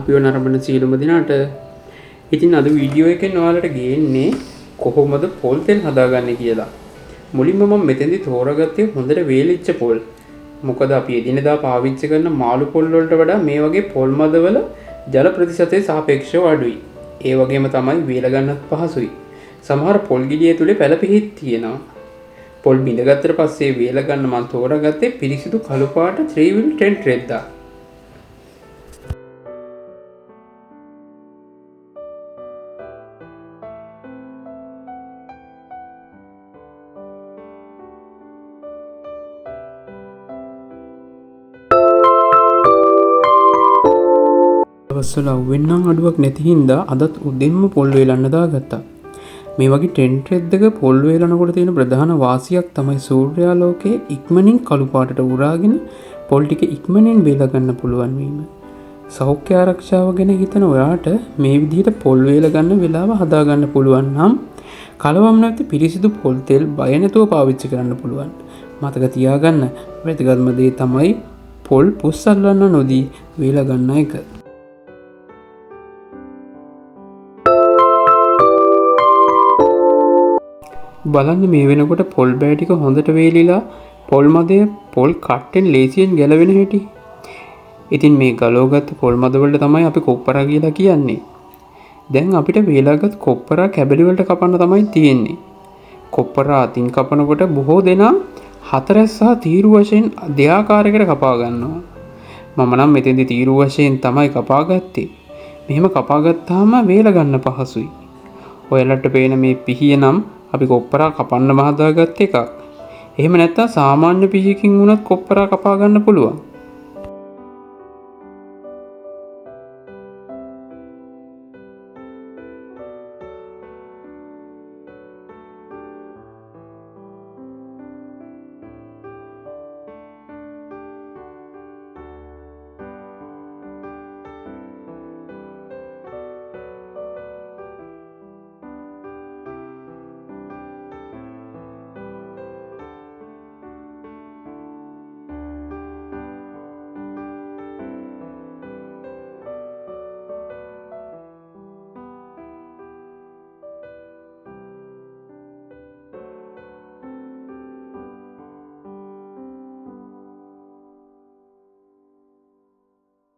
අපිව නරඹන සියලුම දෙනාට. ඉතින් අද වීඩියෝ එකෙන් ඔයාලට ගේන්නේ කොහොමද පොල් තෙල් හදාගන්නේ කියලා. මුලින්ම මම මෙතෙන්දි තෝරාගත්තේ හොඳට වේලිච්ච පොල්. මොකද අපි එදිනෙදා පාවිච්චි කරන මාළු පොල් වලට වඩා මේ වගේ පොල් මදවල ජල ප්‍රතිශතය සාපේක්ෂව අඩුයි. ඒ වගේම තමයි වේල ගන්නත් පහසුයි. සමහර පොල් ගෙඩිය තුලේ පැල පිහිත් තියෙනවා. පොල් බිඳගත්තට පස්සේ වේල ගන්න මම තෝරාගත්තේ පිරිසිදු කළු පාට 3 wheel tent රෙද්දා. දවස්වල අවුවෙන්නම් අඩුවක් නැති හින්දා අදත් උදෙන්ම පොල් වේලන්න දාගත්තා. මේ වගේ ටෙන්ට් රෙද්දක පොල් වේලනකොට තියෙන ප්‍රධාන වාසියක් තමයි සූර්යාලෝකයේ ඉක්මනින් කළු පාටට උරාගෙන පොල් ටික ඉක්මනින් වේල ගන්න පුළුවන් වීම. සෞඛ්‍ය ආරක්ෂාව ගැන හිතන ඔයාට මේ විදිහට පොල් වේල ගන්න වෙලාව හදා ගන්න පුළුවන් නම් කලවම් නැති පිරිසිදු පොල් තෙල් බය නැතුව පාවිච්චි කරන්න පුළුවන්. මතක තියාගන්න වැදගත්ම දේ තමයි පොල් පුස් අල්ලන්න නොදී වේල ගන්න එක. බලන්න මේ වෙනකොට පොල් බෑ ටික හොඳට වේලිලා පොල් මදය පොල් කට්ටෙන් ලේසියෙන් ගැලවෙන හැටි. ඉතින් මේ ගලවගත්ත පොල් මද වලට තමයි අපි කොප්පරා කියලා කියන්නේ. දැන් අපිට වේලාගත් කොප්පරා කැබලි වලට කපන්න තමයි තියෙන්නේ. කොප්පරා අතින් කපනකොට බොහෝ දෙනා හතරැස් සහ තීරු වශයෙන් දෙආකාරයකට කපා ගන්නවා. මම නම් මෙතෙන්දි තීරු වශයෙන් තමයි කපා ගත්තේ. මෙහෙම කපා ගත්තාම වේල ගන්න පහසුයි. ඔයාලට පේන මේ පිහිය නම් අපි කොප්පරා කපන්න හදාගත්ත එකක්. එහෙම නැත්නම් සාමාන්‍ය පිහියකින් වුණත් කොප්පරා කපා ගන්න පුළුවන්.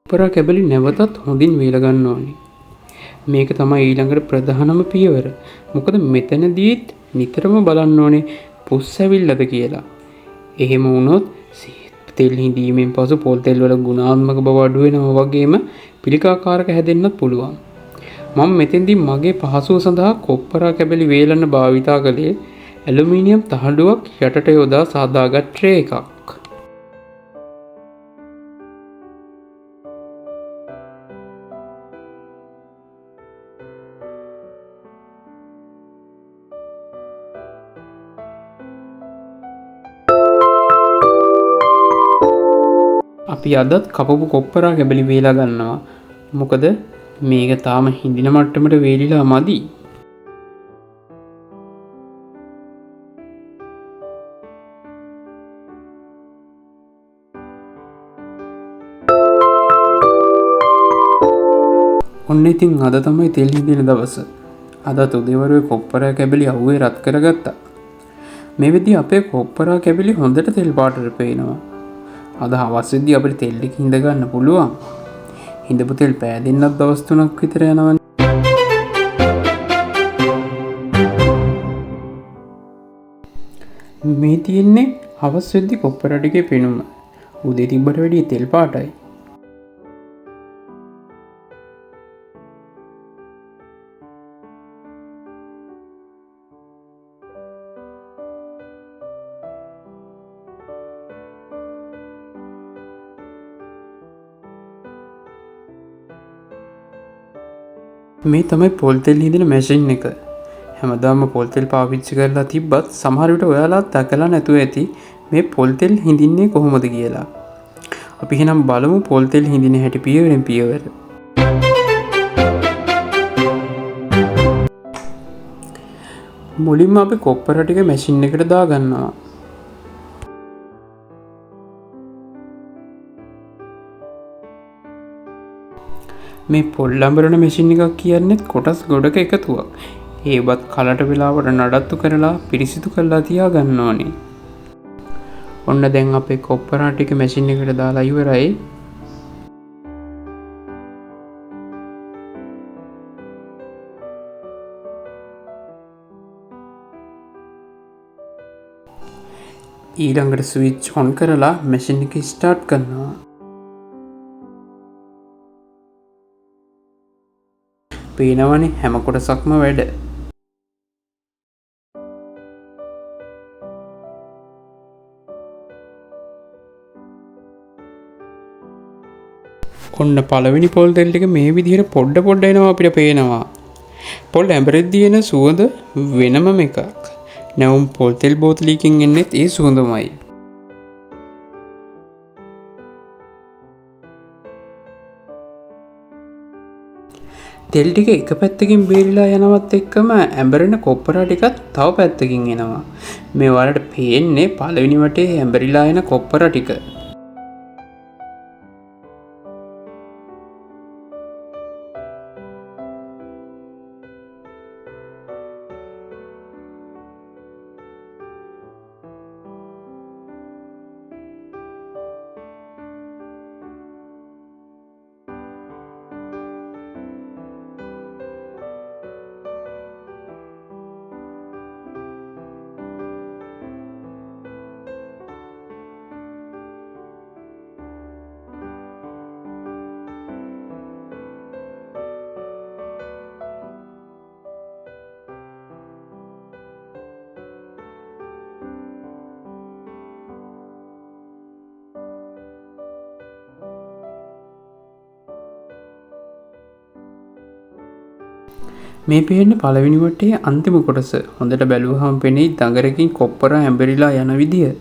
කොප්පරා කැබලි නැවතත් හොඳින් වේල ගන්න ඕනේ. මේක තමයි ඊළඟට ප්‍රධානම පියවර. මොකද මෙතනදීත් නිතරම බලන්න ඕනේ පුස් ඇවිල්ලාද කියලා. එහෙම වුණොත් තෙල් හිඳීමෙන් පසු පොල් තෙල් වල ගුණාත්මක බව අඩු වෙනවා වගේම පිළිකාකාරක හැදෙන්නත් පුළුවන්. මම මෙතෙන්දී මගේ පහසුව සඳහා කොප්පරා කැබලි වේලන්න භාවිතා කළේ ඇලුමිනියම් තහඩුවක් යටට යොදා සාදාගත් ට්‍රේ එකක්. අපි අදත් කපපු කොප්පරා කැබලි වේලා ගන්නවා. මොකද මේක තාම හිඳින මට්ටමට වේලිලා මදි. ඔන්න ඉතින් අද තමයි තෙල් හිඳින දවස. අදත් උදේවරුේ කොප්පරා කැබලි අවුවේ රත් කරගත්තා. මේ විදිහ අපේ කොප්පරා කැබලි හොඳට තෙල් පාටට පේනවා. අද හවස් වෙද්දී අපිට තෙල් ටික හිඳ ගන්න පුළුවන්. හිඳපු තෙල් පෑදෙන්නත් දවස් 3ක් විතර යනවනේ. මේ තියෙන්නේ හවස් වෙද්දී කොප්පරා ටිකේ පෙනුම. උදේ තිබ්බට වැඩිය තෙල් පාටයි. මේ තමයි පොල් තෙල් හිඳින මැෂින් එක. හැමදාම පොල් තෙල් පාවිච්චි කරලා තිබ්බත් සමහර විට ඔයාලා දැකලා නැතුව ඇති මේ පොල් තෙල් හිඳින්නේ කොහොමද කියලා. අපි එහෙනම් බලමු පොල් තෙල් හිඳින හැටි පියවරෙන් පියවර. මුලින්ම අපි කොප්පර ටික මැෂින් එකට දාගන්නවා. මේ පොල් අඹරන මැෂින් එකක් කියන්නේ කොටස් ගොඩක එකතුවක්. ඒවත් කලට වෙලාවට නඩත්තු කරලා පිරිසිදු කරලා තියා ගන්න ඕනේ. ඔන්න දැන් අපේ කොප්පරා ටික මැෂින් එකට දාලා ඉවරයි. ඊළඟට ස්විච් ඔන් කරලා මැෂින් එක ස්ටාර්ට් කරනවා. පේනවනේ හැම කොටසක්ම වැඩ. ඔන්න පළවෙනි පොල් තෙල් ටික මේ විදිහට පොඩ එනවා අපිට පේනවා. පොල් ඇඹරෙද්දී එන සුවඳ වෙනමම එකක්. නැවුම් පොල් තෙල් බෝතලයකින් එන්නෙත් ඒ සුවඳමයි. තෙල් ටික එක පැත්තකින් බේරිලා යනවත් එක්කම ඇඹරෙන කොප්පරා ටිකත් තව පැත්තකින් එනවා. මේ වලට පේන්නේ පළවෙනි වටේ ඇඹරිලා එන කොප්පරා ටික. මේ පේන්නේ පළවෙනි වටේ අන්තිම කොටස. හොඳට බැලුවහම පෙනෙයි දඟරකින් කොප්පරා ඇඹරිලා යන විදිය.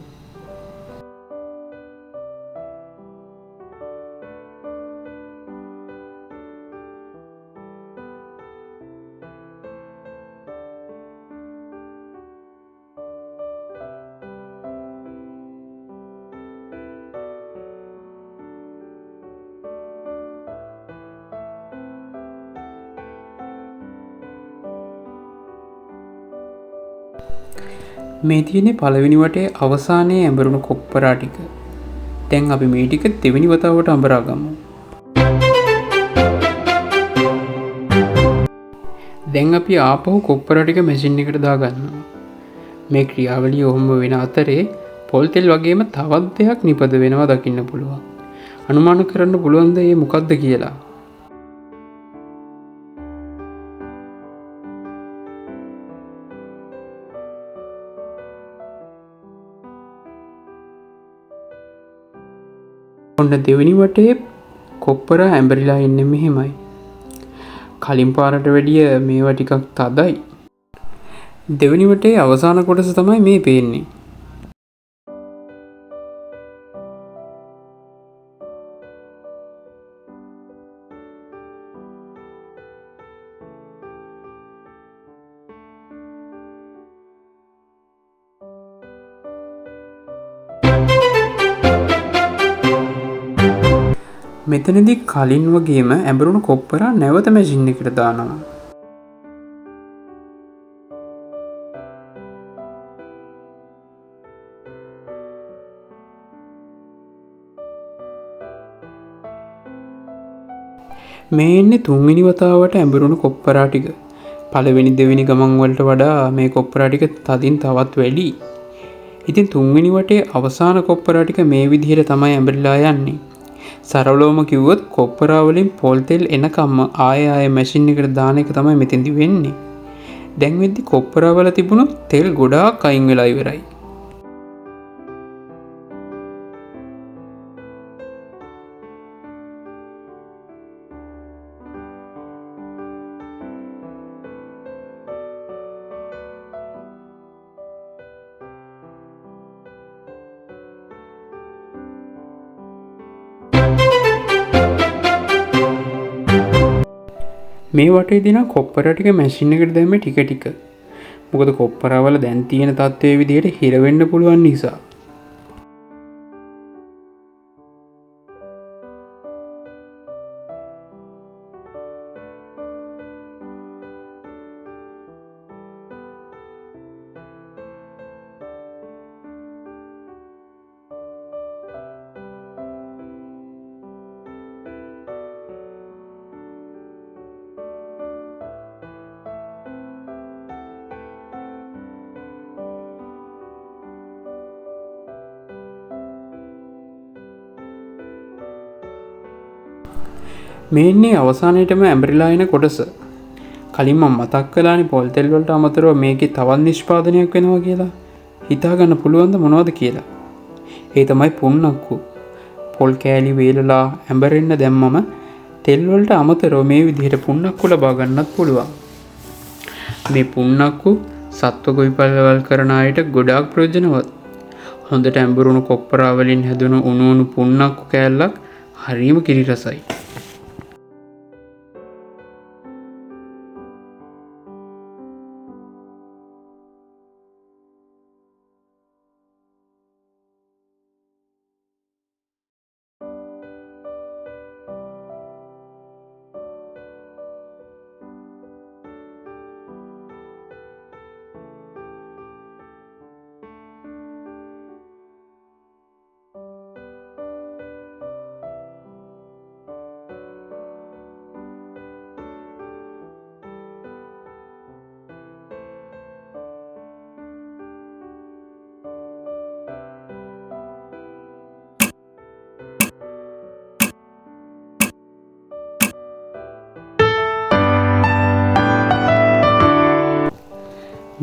මේ තියෙන්නේ පළවෙනි වටේ අවසානයේ ඇඹරුණු කොප්පරා ටික. දැන් අපි මේ ටික දෙවෙනි වතාවට අඹරා ගමු. දැන් අපි ආපහු කොප්පරා ටික මැෂින් එකට දාගන්නවා. මේ ක්‍රියාවලිය ඔහොම වෙන අතරේ පොල් තෙල් වගේම තවත් දෙයක් නිපද වෙනවා දකින්න පුළුවන්. අනුමාන කරන්න පුළුවන් ද මේ මොකක්ද කියලා? ඔන්න දෙවෙනි වටේ කොප්පරා ඇඹරිලා ඉන්නේ මෙහෙමයි. කලින් පාරට වැඩිය මේවා ටිකක් තදයි. දෙවෙනි වටේ අවසාන කොටස තමයි මේ පේන්නේ. මෙතනදී කලින් වගේම ඇඹරුණු කොප්පරා නැවත මැෂින් එකට දානවා. මේ එන්නේ තුන්වෙනි වතාවට ඇඹරුණු කොප්පරා ටික. පළවෙනි දෙවෙනි ගමන් වලට වඩා මේ කොප්පරා ටික තදින් තවත් වැඩි. ඉතින් තුන්වෙනි වටේ අවසාන කොප්පරා ටික මේ විදිහට තමයි ඇඹරිලා යන්නේ. සරලවම කිව්වොත් කොප්පරා වලින් පොල් තෙල් එනකම්ම ආයෙ මැෂින් එකට දාන එක තමයි මෙතෙන්දි වෙන්නේ. දැන් වෙද්දි කොප්පරා වල තිබුණු තෙල් ගොඩාක් අයින් වෙලා ඉවරයි. මේ වටේ දින කොප්පරා ටික මැෂින් එකට දැම්මේ ටික ටික. මොකද කොප්පරා වල දැන් තියෙන තත්ත්වයේ විදිහට හිර වෙන්න පුළුවන් නිසා. මේන්නේ අවසානයේටම ඇඹරිලා එන කොටස. කලින් මම මතක් කළානේ පොල් තෙල් වලට අමතරව මේකේ තවත් නිෂ්පාදනයක් වෙනවා කියලා. හිතා ගන්න පුළුවන්ද මොනවද කියලා? ඒ තමයි පුන්නක්කු. පොල් කෑලි වේලලා ඇඹරෙන්න දැම්මම තෙල් වලට අමතරව මේ විදිහට පුන්නක්කු ලබා ගන්නත් පුළුවන්. මේ පුන්නක්කු සත්ව ගොවිපළවල් කරන අයට ගොඩාක් ප්‍රයෝජනවත්. හොඳට ඇඹරුණු කොප්පරා වලින් හැදුණු උණු උණු පුන්නක්කු කෑල්ලක් හරිම කිරි රසයි.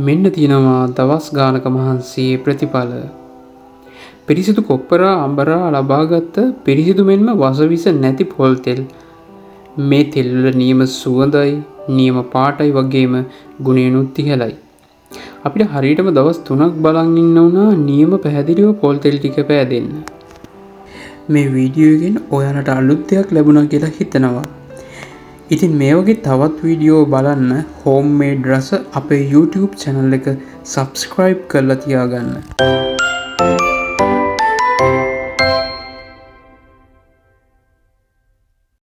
මෙන්න තියෙනවා දවස් ගානක මහන්සියේ ප්‍රතිඵල. පිරිසිදු කොප්පරා අඹරා ලබාගත් පිරිසිදු මෙන්ම වසවිස නැති පොල් තෙල්. මේ තෙල් වල නියම සුවඳයි, නියම පාටයි වගේම ගුණයනුත් ඉහළයි. අපිට හරියටම දවස් 3ක් බලන් ඉන්න උනා නියම පැහැදිලිව පොල් තෙල් ටික පෑදෙන්න. මේ වීඩියෝ එකෙන් ඔයාලට අලුත් දෙයක් ලැබුණා කියලා හිතනවා. ඉතින් මේ වගේ තවත් වීඩියෝ බලන්න හෝම්මේඩ් රස අපේ YouTube channel එක subscribe කරලා තියාගන්න.